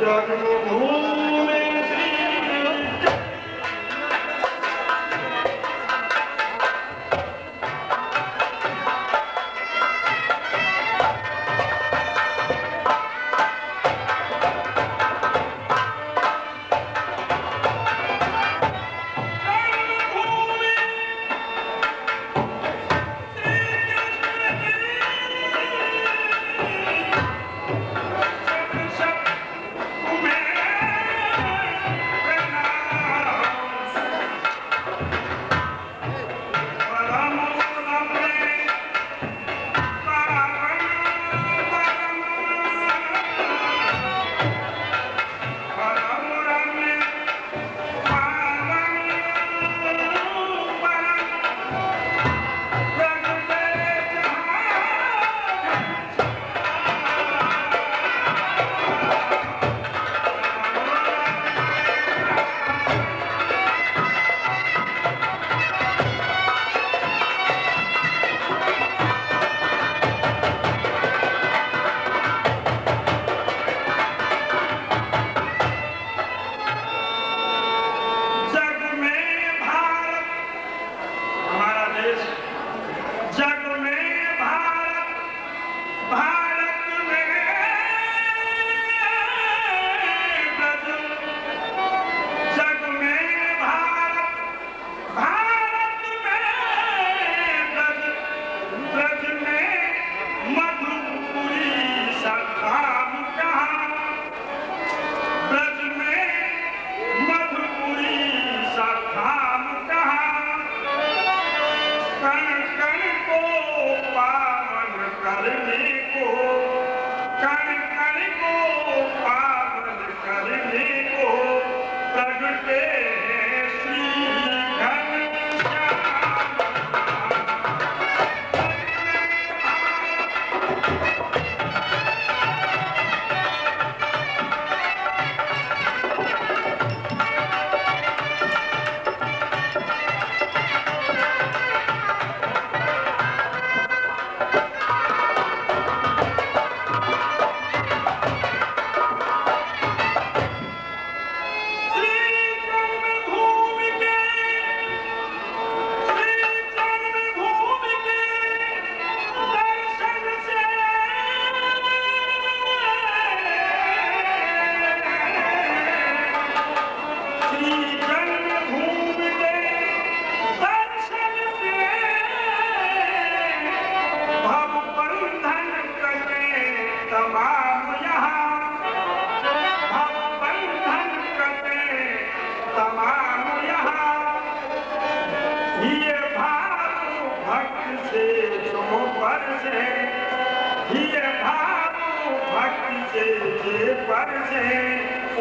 जन्मभूमि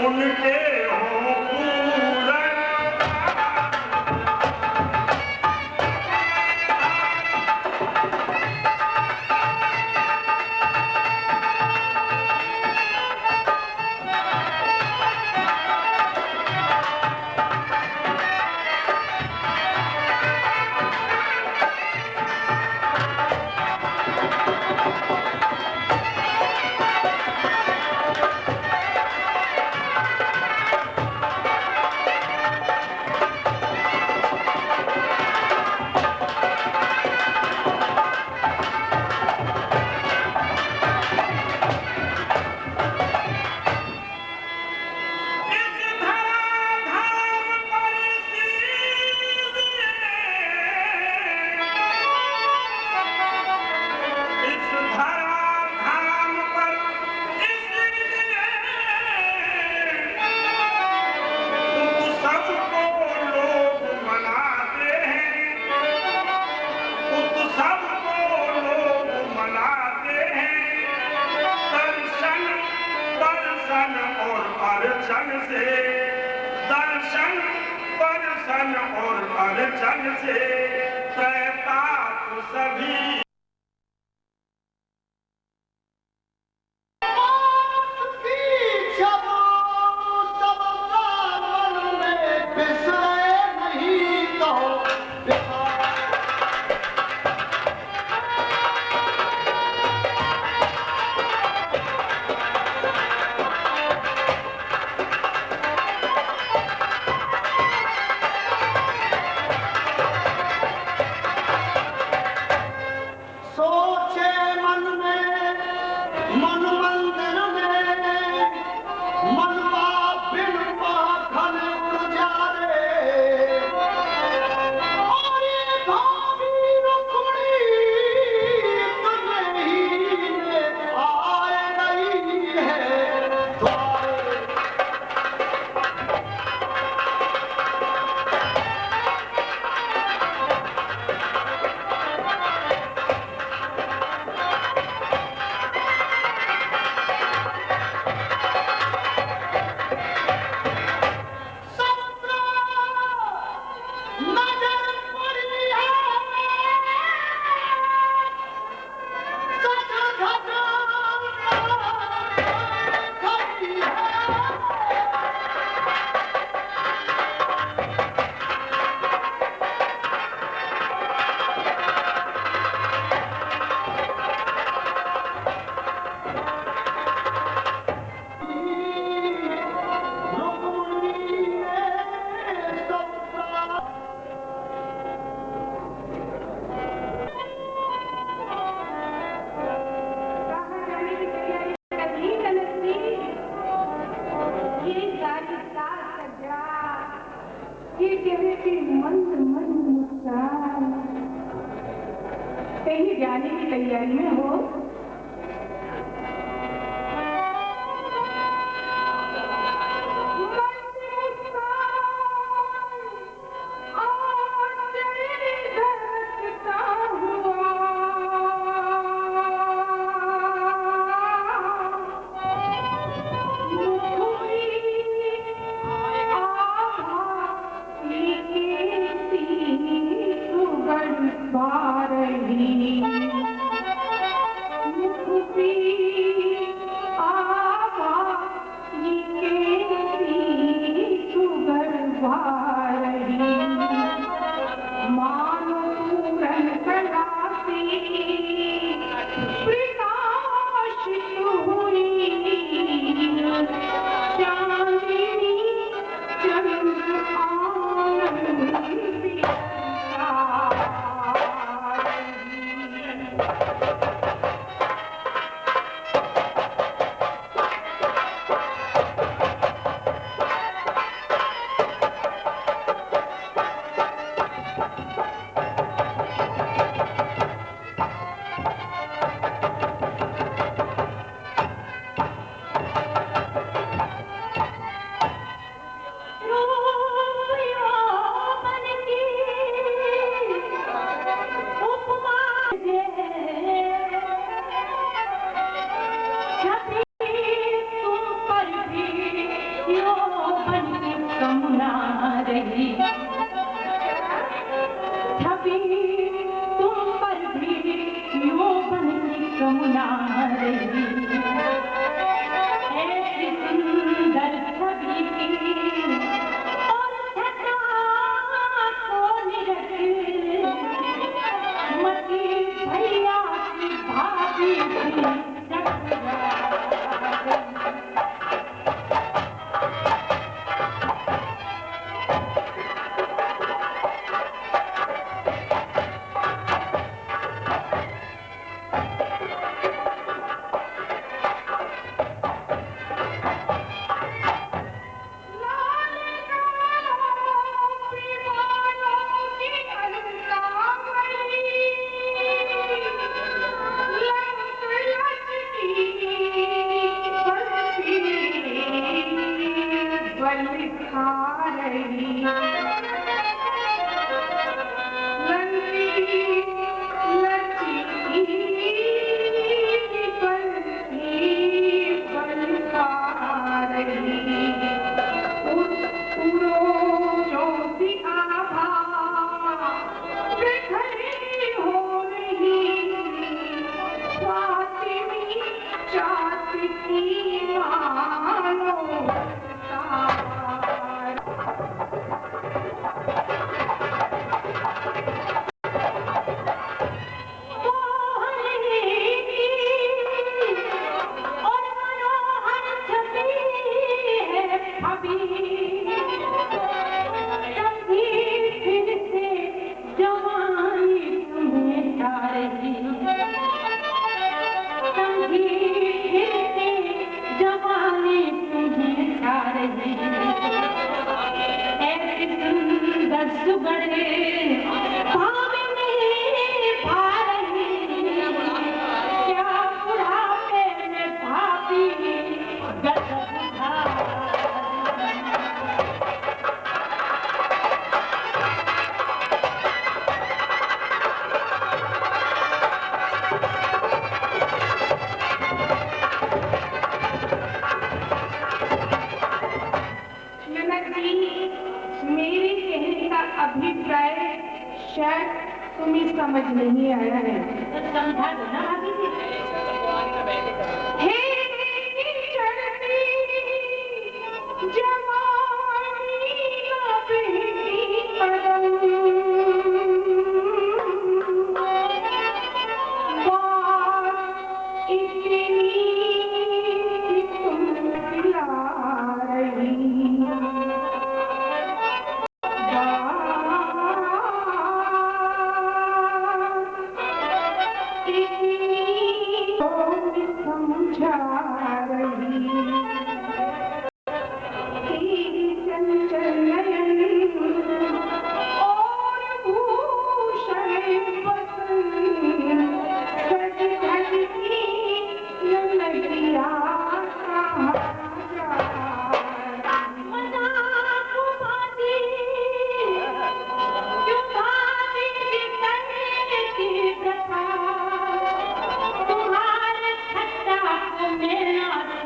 उनके हों पूरन और अर्चन से प्रताप सभी जाने की तैयारी में हो? मेरे कहने का अभिप्राय शायद तुम्हें समझ नहीं आया है, तो समझा दो ना भाभी जी। हे चढ़ती जवानी का बहती कदम, बात इतनी तुम पिला रही, समझा रही तेरी चंचल नयन और भूषण पसंद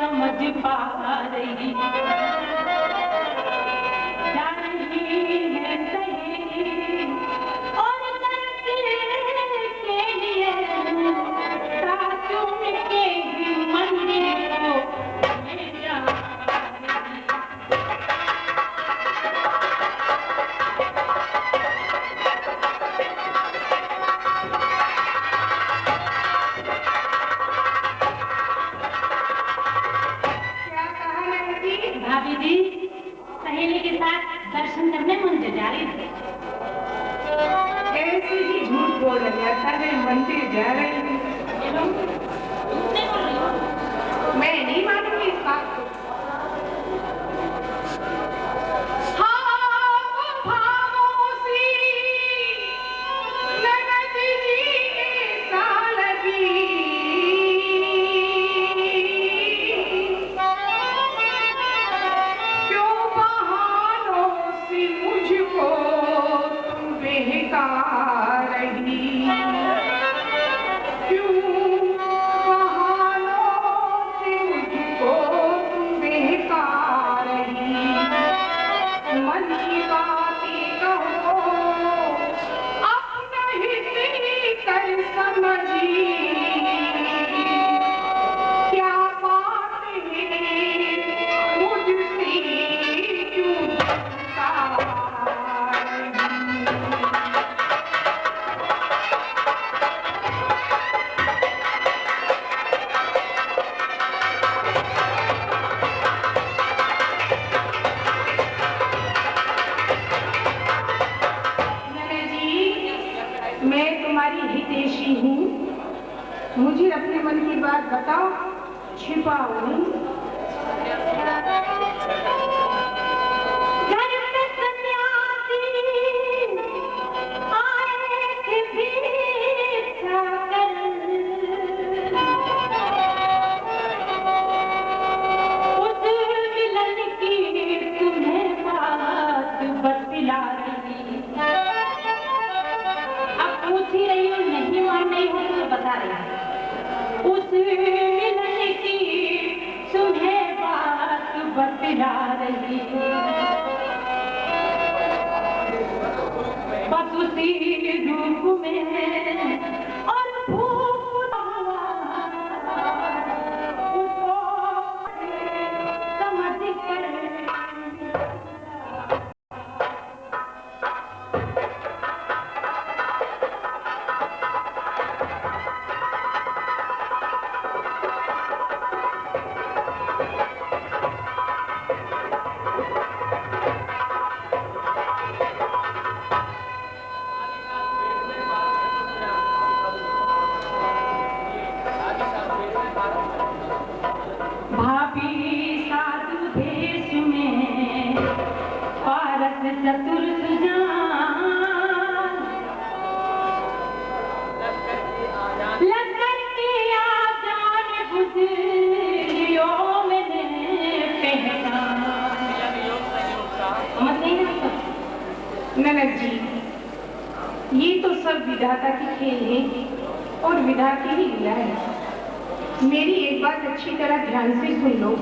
समझ पा रही जा रही है सही और करते के लिए सासों के ही मंदिर को ले जा रही। भाभी जी सहेली के साथ दर्शन करने मंदिर जा रही थी। ऐसे ही झूठ बोल रही है, सारे मंदिर जा रही थी। मैं नहीं मानूंगी इस बात को। मुझे अपने मन की बात बताओ, छिपाओ नहीं। बता रही उस मिलन की तुम्हें बात बतला रही बस उसी रूप में और भूख उसको समझ कर चतुर लग के आजान गुजरियों मैंने ननद जी, ये तो सब विधाता की खेल है और विधा की ही लीला है। मेरी एक बात अच्छी तरह ध्यान से सुन लो।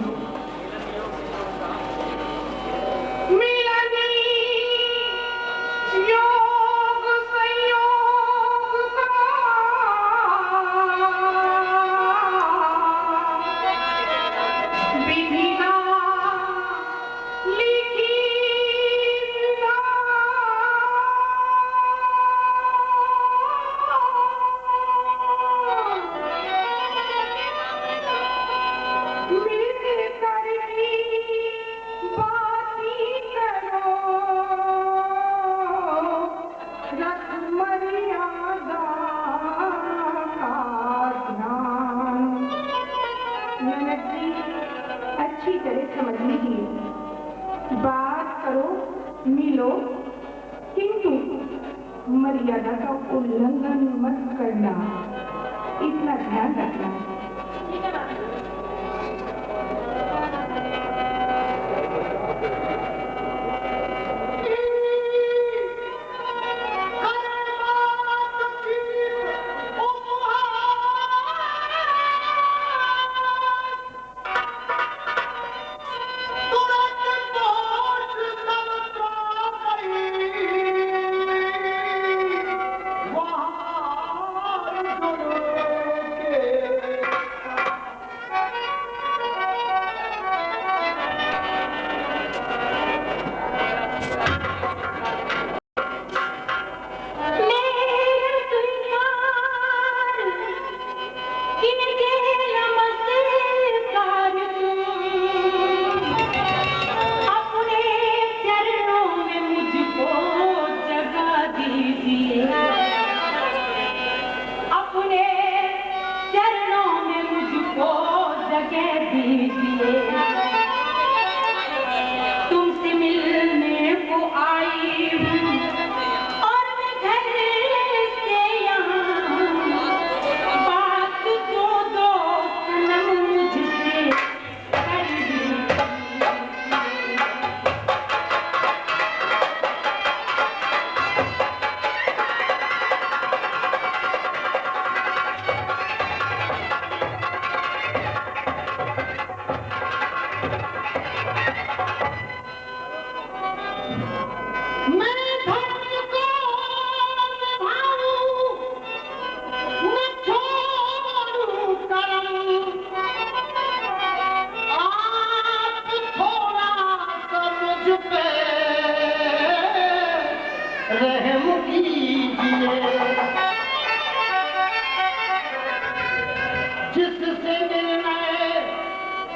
अच्छी तरह समझ लीजिए, बात करो, मिलो, किंतु मर्यादा का उल्लंघन मत करना, इतना ध्यान रखना।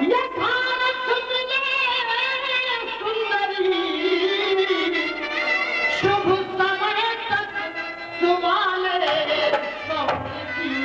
यथार्थ मिले सुंदरी शुभ समय तक सुवाले सबकी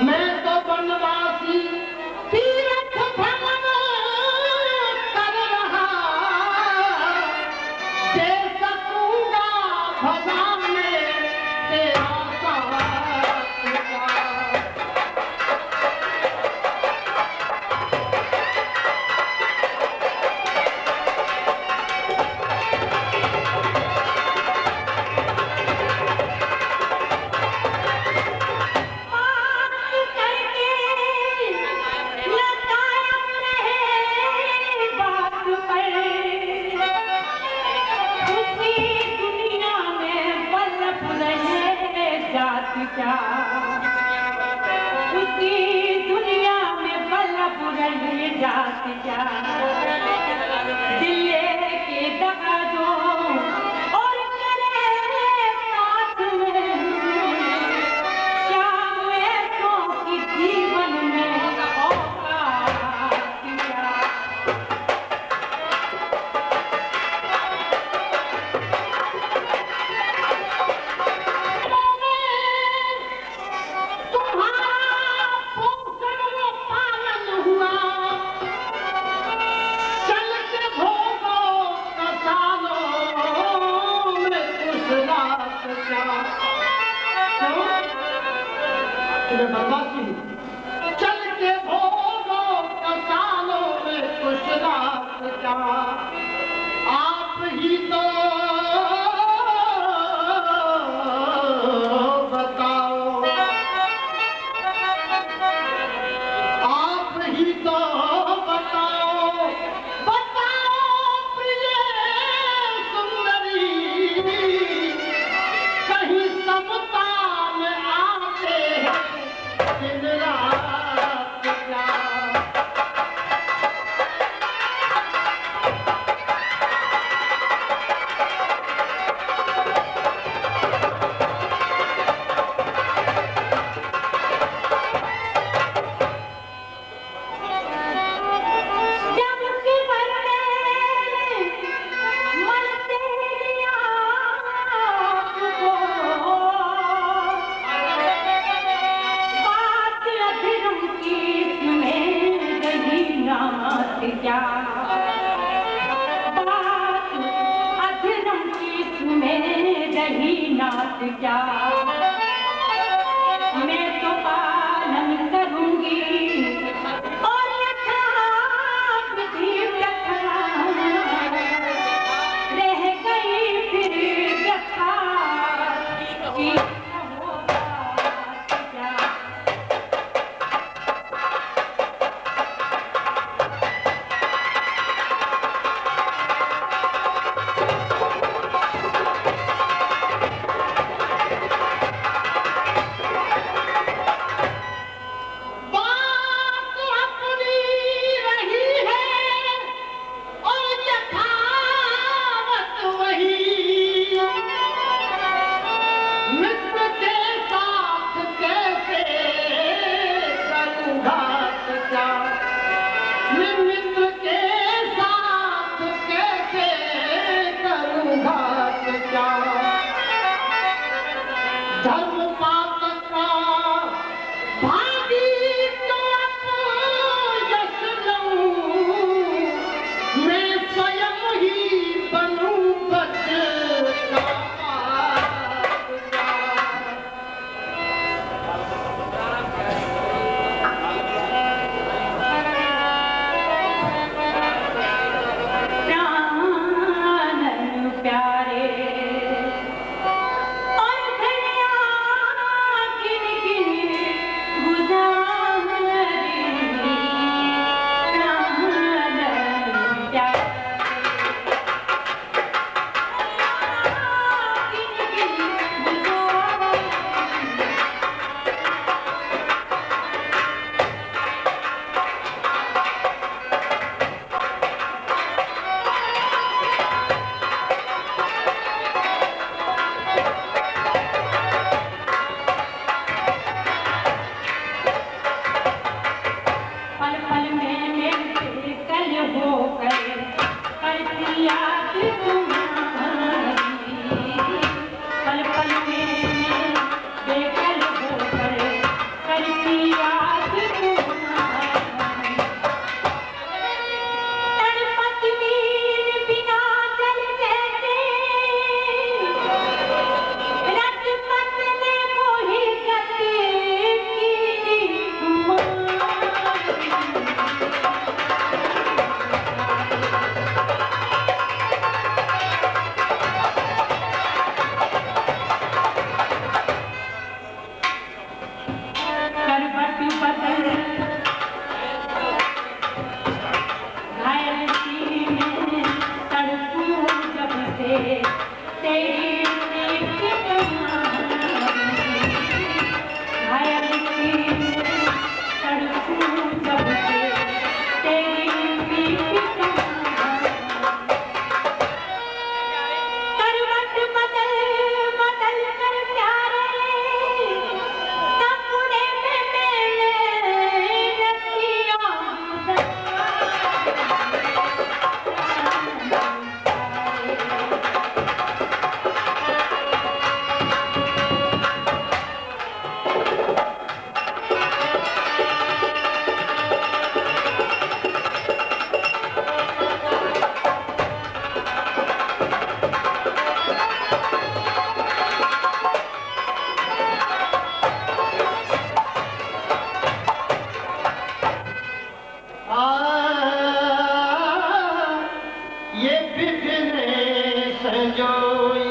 मैं तो बनवासी तीर्थ भ्रमण कर रहा दे सकूंगा भगाने तेरा साथ का। उसकी दुनिया में बल्लभ रही जात क्या दिल के दगा दो और करे साथ में शाम ऐसों की जीवन में औकात क्या। चल के भोगो कसालों में कुछ रात का आप ही तो बताओ आप ही तो बताओ प्रिय सुंदरी कहीं समता में आते दिन रात क्या। क्या बात अधरम की में रही नाथ क्या मैं तो पालन करूंगी और यथाविधि रह गई फिर व्यथा की होगा। होकर करती याद तुम्हारी, पल पल में बेकल होकर करती याद तुम्हारी। तड़पत नींद बिना जल जैसे रत बदले मोहि गति की करवट बदल घायल सीने तड़पूं जब से तेरी प्रीत तुम्हारी, घायल सीने तड़पूं जब से तेरी प्रीत तुम्हारी। करवट बदल बदल कर प्यारे सपने में मेरे रतियां ये बिखरे संजोई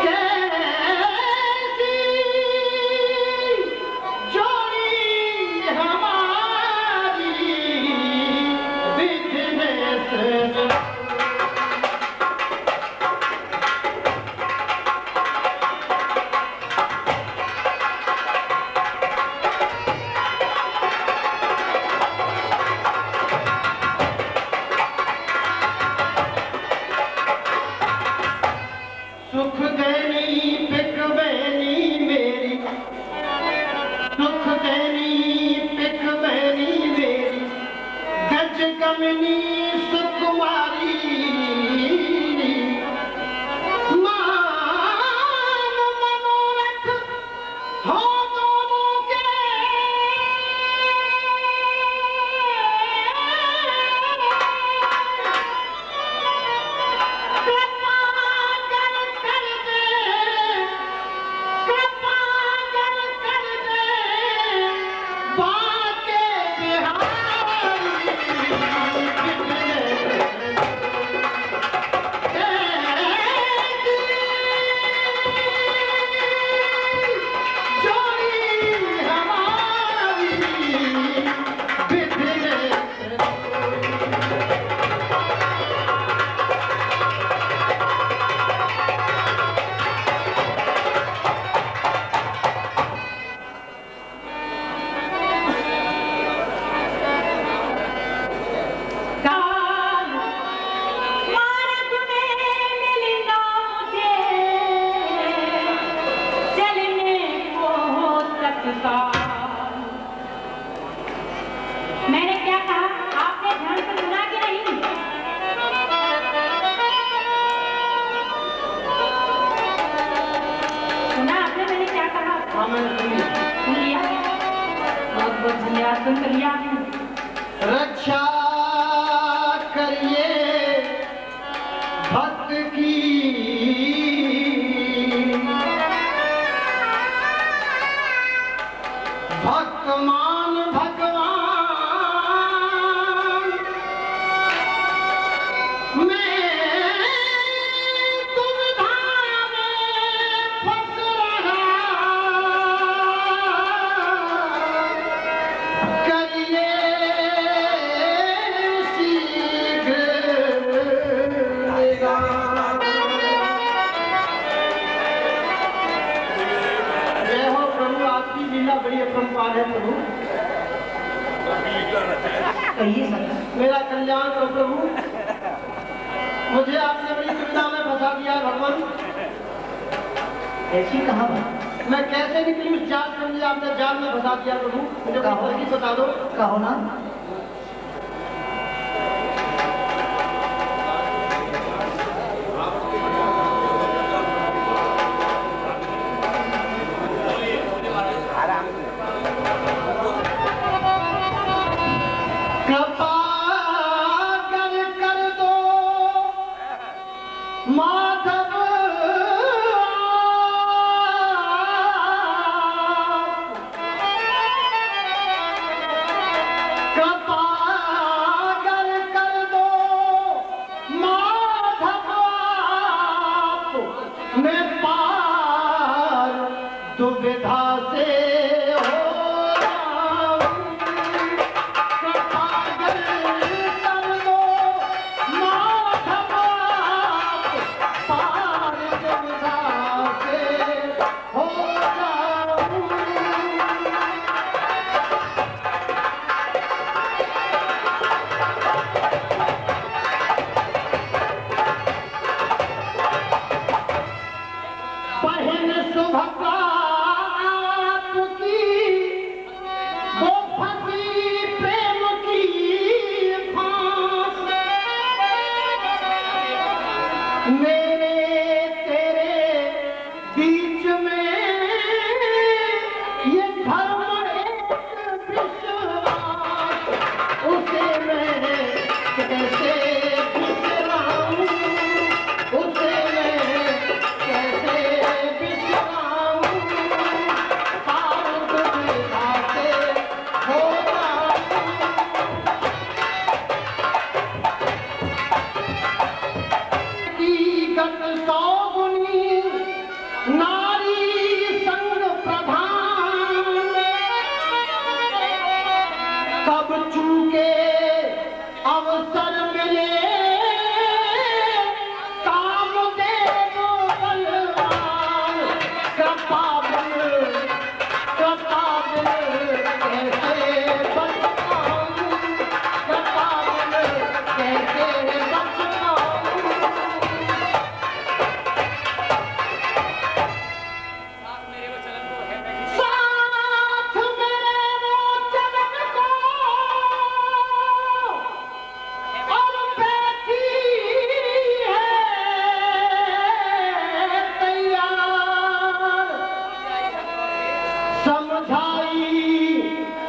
कैसी जोड़ी हमारी, बिखरे संजोई। सुख देनी पिक बहनी मेरी, सुख देनी पिक बहनी मेरी, गज गमनी सुकुमारी, मान मनोरथ हो दोनों के, कृपा कर कर दे, कृपा कर कर दे, बाके बिहारी, जोड़ी हमारी, बिखरे काल मार्ग में मिलना मुझे चलने को तत्काल। मैंने क्या कहा आपने ध्यान से सुना कि नहीं? सुना आपने मैंने क्या कहा? हाँ मैंने सुनी। सुन लिया? बहुत बहुत धन्यवाद, सुन कर लिया आपने। रक्षा करिए भक्त की, भक्तमान भगवान, मैं दुविधा में फंस रहा, करिए शीघ्र निदान। जय हो प्रभु, आपकी लीला बड़ी अपरंपार है प्रभु। कहिए सर। मेरा कल्याण करो प्रभु, मुझे आपने बड़ी दुविधा में फंसा दिया भगवान। ऐसी कहाँ बात? मैं कैसे निकली उस जाल से, मुझे आपने जाल में फंसा दिया प्रभु, मुझे कोई तरकीब बता दो। कहो ना। कब चूके अवसर मिले काम दे दो बलवान कृपा बिन कैसे बच पाऊं कृपा बिन कैसे बच पाऊं साथ मेरे वो चलन को और बैठी है तैयार समझाई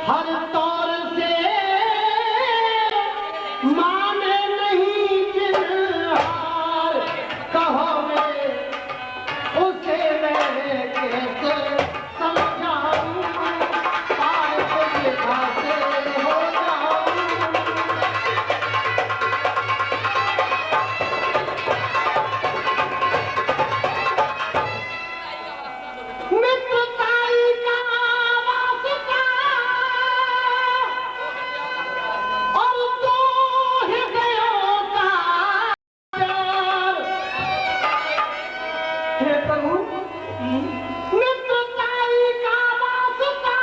हर तौर से माने नहीं जिनहार कहो मैं उसे मैं कैसे समझाऊं पाए तो लिखा से हो जाऊं मित्रताई का वास्ता और दो हृदयों का प्यार हे प्रभु मित्रताई का वास्ता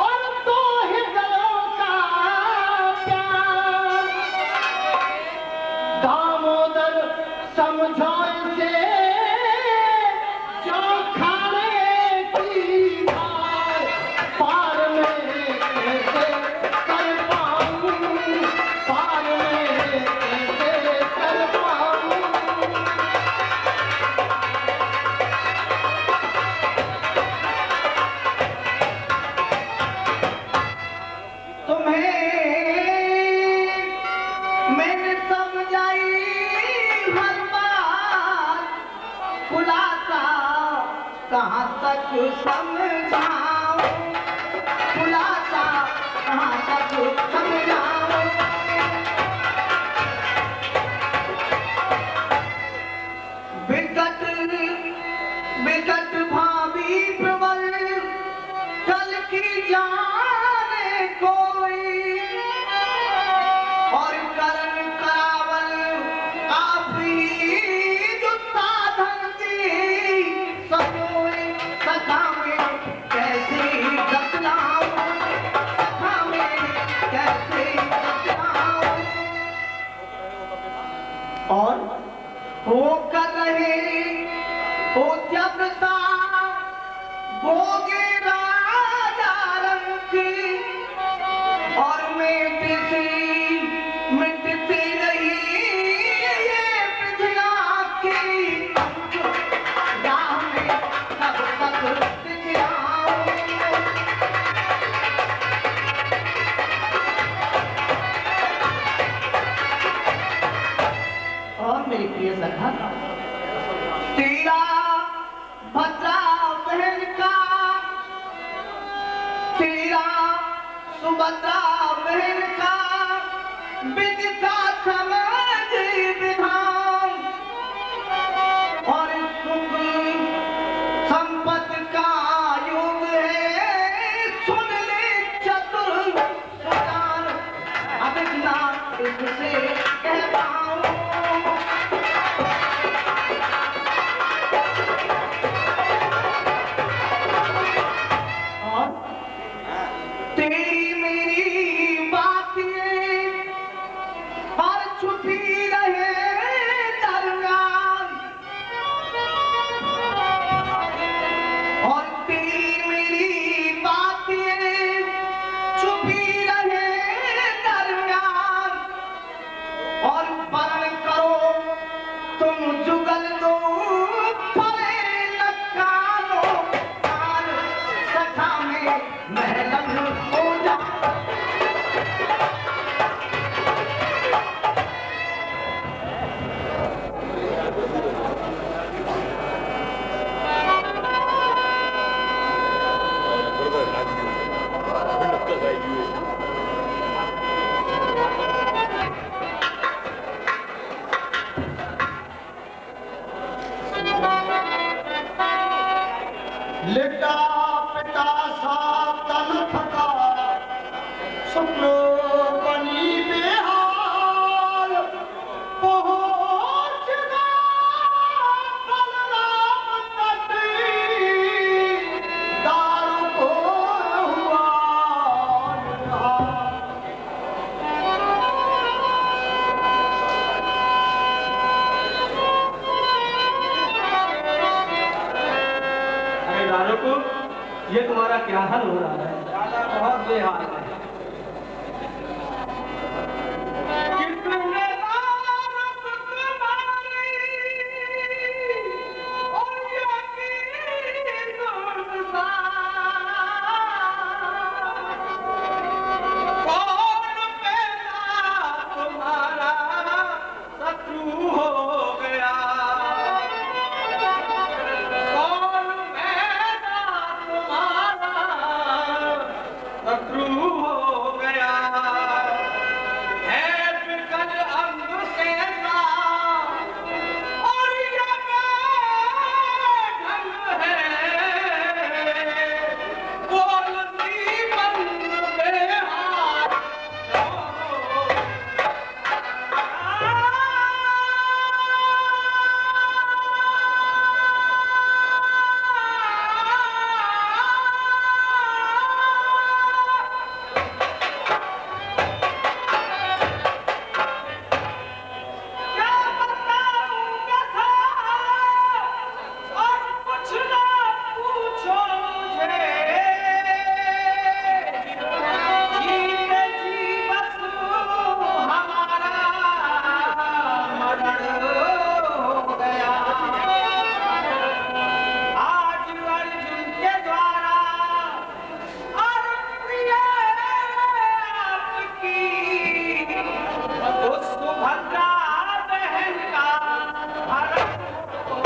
और दो हृदयों का प्यार दामोदर समझो इसे जो खाने की धार पार में कैसे कर पाऊं पार में कैसे कर पाऊं तुम्हें मैंने समझाई हर बात खुलासा कहाँ तक समझाऊं खुलासा कहाँ तक समझाऊं विकट विकट भावी प्रबल कल की जाने कोई और करण करावल आप ही जो साधन दी सजोई सखा में कैसे बतलाऊं सखा में कैसे बतलाऊं और वो कर रहे वो जबता भोगे राजा रंग की और मिटती रही ये पृथ्वी की राह में कब तक दिखलाऊं और मेरी प्रिय सखा तेरा भद्रा बहन का तेरा सुभद्रा बहन का विदिता समझ विधान और सुख संपत्ति का युग है सुन ले चतुर सुजान अब इतना इससे कह पाऊं और तेरी मेरी बातें हर छुपी रहे दरमियान और तेरी मेरी बातें छुपी रहे दरमियान और वर्ण करो तुम जुगल दो फले न कानो कान सखा में महलन हो जा लिटा पिटा सा तन थका बेहाल है। कितने दारत तुम्हारी और यकीन कौन पैदा तुम्हारा शत्रु हो गया, कौन पैदा तुम्हारा शत्रु हो गया है, बिकल अंग से और ये ढंग है, बोलती बंद बेहाल क्या बताऊं कथा और कुछ ना पूछो मुझे, जीते जी बस हमारा मरण हो गया। आज अर्जुन के द्वारा और प्रिय आपकी उस सुभद्रा बहन का हरण हो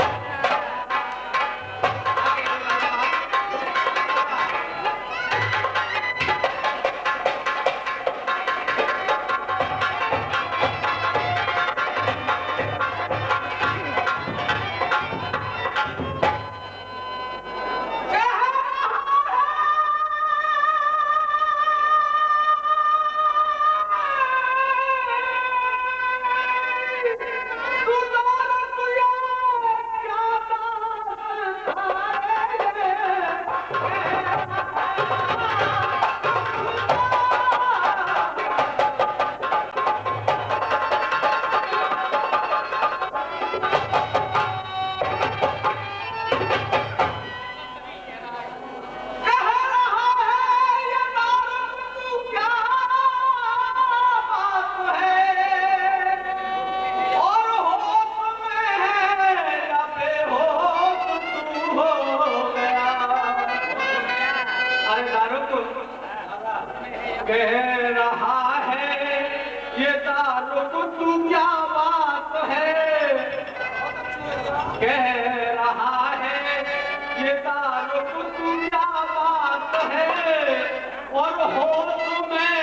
कह रहा है ये दारुक तू क्या बात है, कह रहा है ये दारुक तू क्या बात है, और होश में